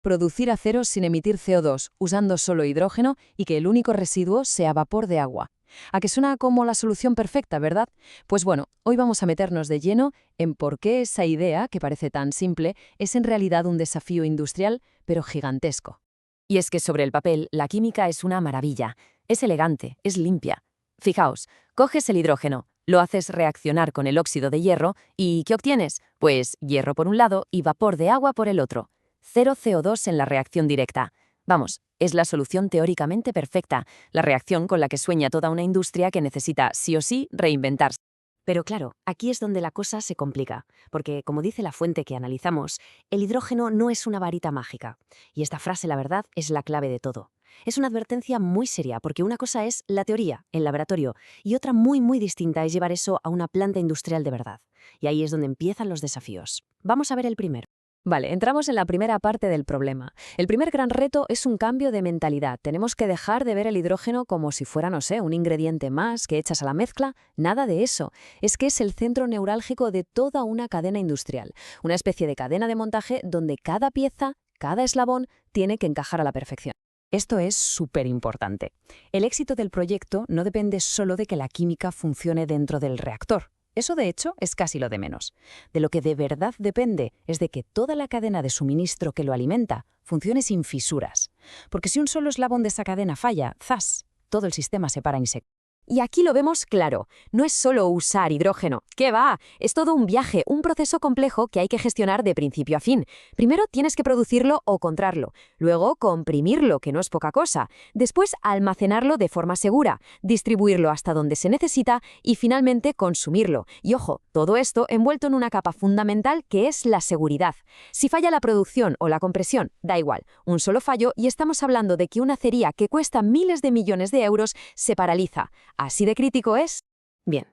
Producir acero sin emitir CO2, usando solo hidrógeno y que el único residuo sea vapor de agua. ¿A que suena como la solución perfecta, verdad? Pues bueno, hoy vamos a meternos de lleno en por qué esa idea, que parece tan simple, es en realidad un desafío industrial, pero gigantesco. Y es que sobre el papel, la química es una maravilla. Es elegante, es limpia. Fijaos, coges el hidrógeno, lo haces reaccionar con el óxido de hierro y ¿qué obtienes? Pues hierro por un lado y vapor de agua por el otro. Cero CO2 en la reacción directa. Vamos, es la solución teóricamente perfecta, la reacción con la que sueña toda una industria que necesita sí o sí reinventarse. Pero claro, aquí es donde la cosa se complica, porque como dice la fuente que analizamos, el hidrógeno no es una varita mágica. Y esta frase, la verdad, es la clave de todo. Es una advertencia muy seria, porque una cosa es la teoría, el laboratorio, y otra muy distinta es llevar eso a una planta industrial de verdad. Y ahí es donde empiezan los desafíos. Vamos a ver el primero. Vale, entramos en la primera parte del problema. El primer gran reto es un cambio de mentalidad. Tenemos que dejar de ver el hidrógeno como si fuera, no sé, un ingrediente más que echas a la mezcla. Nada de eso. Es que es el centro neurálgico de toda una cadena industrial. Una especie de cadena de montaje donde cada pieza, cada eslabón, tiene que encajar a la perfección. Esto es súper importante. El éxito del proyecto no depende solo de que la química funcione dentro del reactor. Eso, de hecho, es casi lo de menos. De lo que de verdad depende es de que toda la cadena de suministro que lo alimenta funcione sin fisuras. Porque si un solo eslabón de esa cadena falla, ¡zas!, todo el sistema se para en seco. Y aquí lo vemos claro. No es solo usar hidrógeno. ¿Qué va? Es todo un viaje, un proceso complejo que hay que gestionar de principio a fin. Primero tienes que producirlo o contrarlo. Luego comprimirlo, que no es poca cosa. Después almacenarlo de forma segura. Distribuirlo hasta donde se necesita y finalmente consumirlo. Y ojo, todo esto envuelto en una capa fundamental que es la seguridad. Si falla la producción o la compresión, da igual. Un solo fallo y estamos hablando de que una acería que cuesta miles de millones de euros se paraliza. ¿Así de crítico es? Bien,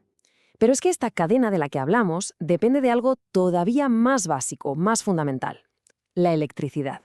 pero es que esta cadena de la que hablamos depende de algo todavía más básico, más fundamental: la electricidad.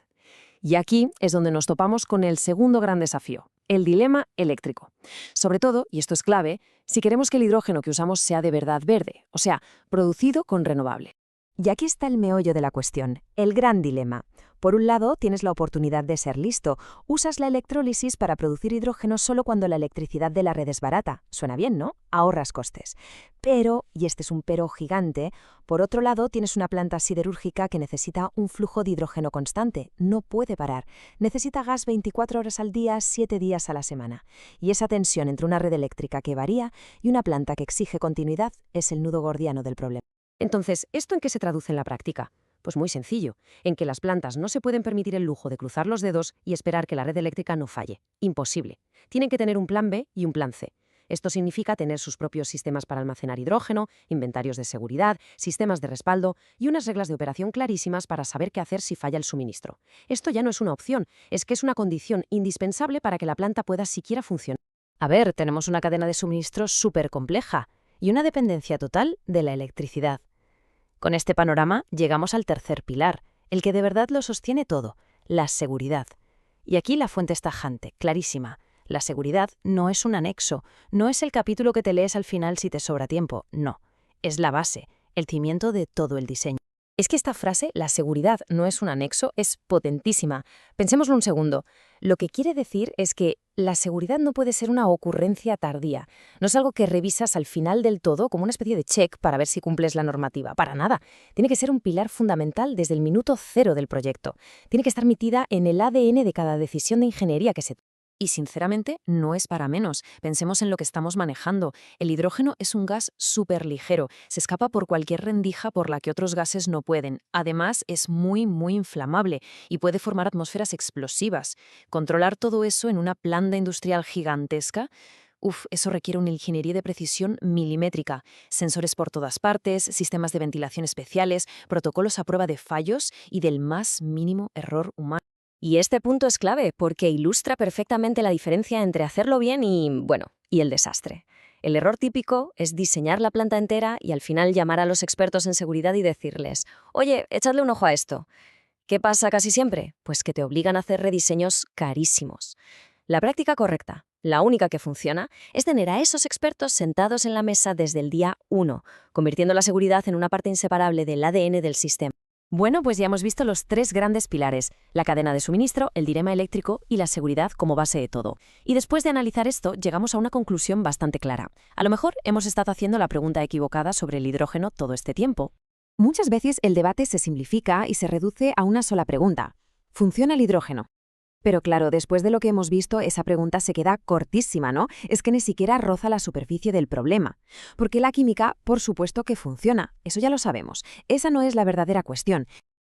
Y aquí es donde nos topamos con el segundo gran desafío, el dilema eléctrico. Sobre todo, y esto es clave, si queremos que el hidrógeno que usamos sea de verdad verde, o sea, producido con renovable. Y aquí está el meollo de la cuestión, el gran dilema. Por un lado, tienes la oportunidad de ser listo. Usas la electrólisis para producir hidrógeno solo cuando la electricidad de la red es barata. Suena bien, ¿no? Ahorras costes. Pero, y este es un pero gigante, por otro lado, tienes una planta siderúrgica que necesita un flujo de hidrógeno constante. No puede parar. Necesita gas 24 horas al día, 7 días a la semana. Y esa tensión entre una red eléctrica que varía y una planta que exige continuidad es el nudo gordiano del problema. Entonces, ¿esto en qué se traduce en la práctica? Pues muy sencillo, en que las plantas no se pueden permitir el lujo de cruzar los dedos y esperar que la red eléctrica no falle. Imposible. Tienen que tener un plan B y un plan C. Esto significa tener sus propios sistemas para almacenar hidrógeno, inventarios de seguridad, sistemas de respaldo y unas reglas de operación clarísimas para saber qué hacer si falla el suministro. Esto ya no es una opción, es que es una condición indispensable para que la planta pueda siquiera funcionar. A ver, tenemos una cadena de suministro súper compleja y una dependencia total de la electricidad. Con este panorama llegamos al tercer pilar, el que de verdad lo sostiene todo, la seguridad. Y aquí la fuente es tajante, clarísima. La seguridad no es un anexo, no es el capítulo que te lees al final si te sobra tiempo, no. Es la base, el cimiento de todo el diseño. Es que esta frase, la seguridad no es un anexo, es potentísima. Pensémoslo un segundo. Lo que quiere decir es que la seguridad no puede ser una ocurrencia tardía. No es algo que revisas al final del todo como una especie de check para ver si cumples la normativa. Para nada. Tiene que ser un pilar fundamental desde el minuto cero del proyecto. Tiene que estar metida en el ADN de cada decisión de ingeniería que se tome. Y sinceramente, no es para menos. Pensemos en lo que estamos manejando. El hidrógeno es un gas súper ligero. Se escapa por cualquier rendija por la que otros gases no pueden. Además, es muy inflamable y puede formar atmósferas explosivas. Controlar todo eso en una planta industrial gigantesca, eso requiere una ingeniería de precisión milimétrica. Sensores por todas partes, sistemas de ventilación especiales, protocolos a prueba de fallos y del más mínimo error humano. Y este punto es clave porque ilustra perfectamente la diferencia entre hacerlo bien y el desastre. El error típico es diseñar la planta entera y al final llamar a los expertos en seguridad y decirles: oye, echadle un ojo a esto. ¿Qué pasa casi siempre? Pues que te obligan a hacer rediseños carísimos. La práctica correcta, la única que funciona, es tener a esos expertos sentados en la mesa desde el día 1, convirtiendo la seguridad en una parte inseparable del ADN del sistema. Bueno, pues ya hemos visto los tres grandes pilares, la cadena de suministro, el dilema eléctrico y la seguridad como base de todo. Y después de analizar esto, llegamos a una conclusión bastante clara. A lo mejor hemos estado haciendo la pregunta equivocada sobre el hidrógeno todo este tiempo. Muchas veces el debate se simplifica y se reduce a una sola pregunta. ¿Funciona el hidrógeno? Pero claro, después de lo que hemos visto, esa pregunta se queda cortísima, ¿no? Es que ni siquiera roza la superficie del problema. Porque la química, por supuesto que funciona, eso ya lo sabemos. Esa no es la verdadera cuestión.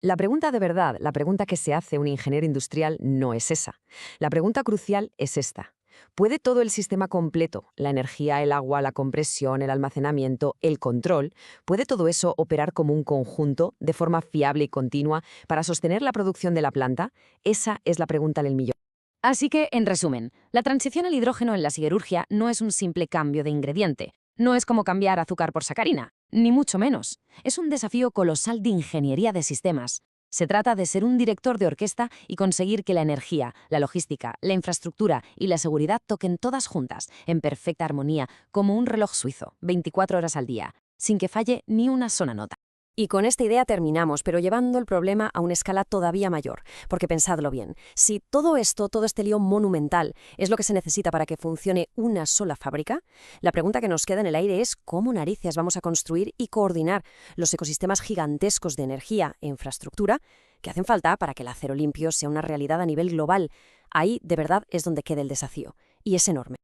La pregunta de verdad, la pregunta que se hace un ingeniero industrial no es esa. La pregunta crucial es esta. ¿Puede todo el sistema completo, la energía, el agua, la compresión, el almacenamiento, el control, puede todo eso operar como un conjunto, de forma fiable y continua, para sostener la producción de la planta? Esa es la pregunta del millón. Así que, en resumen, la transición al hidrógeno en la siderurgia no es un simple cambio de ingrediente. No es como cambiar azúcar por sacarina, ni mucho menos. Es un desafío colosal de ingeniería de sistemas. Se trata de ser un director de orquesta y conseguir que la energía, la logística, la infraestructura y la seguridad toquen todas juntas, en perfecta armonía, como un reloj suizo, 24 horas al día, sin que falle ni una sola nota. Y con esta idea terminamos, pero llevando el problema a una escala todavía mayor. Porque pensadlo bien, si todo este lío monumental, es lo que se necesita para que funcione una sola fábrica, la pregunta que nos queda en el aire es cómo narices vamos a construir y coordinar los ecosistemas gigantescos de energía e infraestructura que hacen falta para que el acero limpio sea una realidad a nivel global. Ahí, de verdad, es donde queda el desafío. Y es enorme.